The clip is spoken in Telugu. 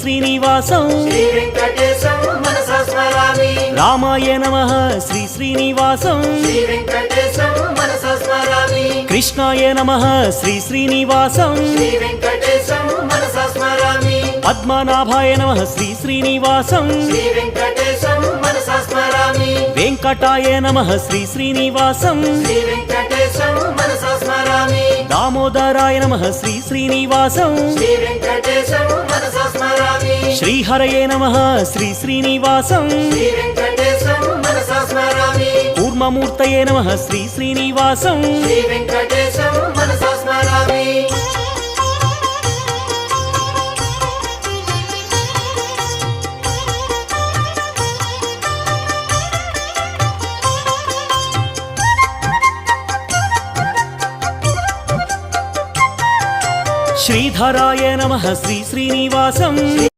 శ్రీనివాసం శ్రీ వెంకటేశం మనసా స్మరామి రామాయ నమః శ్రీ శ్రీనివాసం శ్రీ వెంకటేశం మనసా స్మరామి కృష్ణాయ నమః శ్రీ శ్రీనివాసం శ్రీ వెంకటేశం మనసా స్మరామి పద్మనాభాయ నమః శ్రీ శ్రీనివాసం శ్రీ వెంకటేశం మనసా స్మరామి వెంకటాయ నమః శ్రీ శ్రీనివాసం శ్రీ వెంకటేశం మనసా స్మరామి దామోదరాయ నమః శ్రీ శ్రీనివాసం శ్రీ వెంకటేశం మనసా స్మరామి శ్రీహరయే నమః శ్రీ శ్రీనివాసం శ్రీ వెంకటేశం మనసా స్మరామి కూర్మమూర్తయే నమః శ్రీ శ్రీనివాసం శ్రీ వెంకటేశం మనసా స్మరామి శ్రీధరాయ నమః శ్రీ శ్రీనివాసం శ్రీ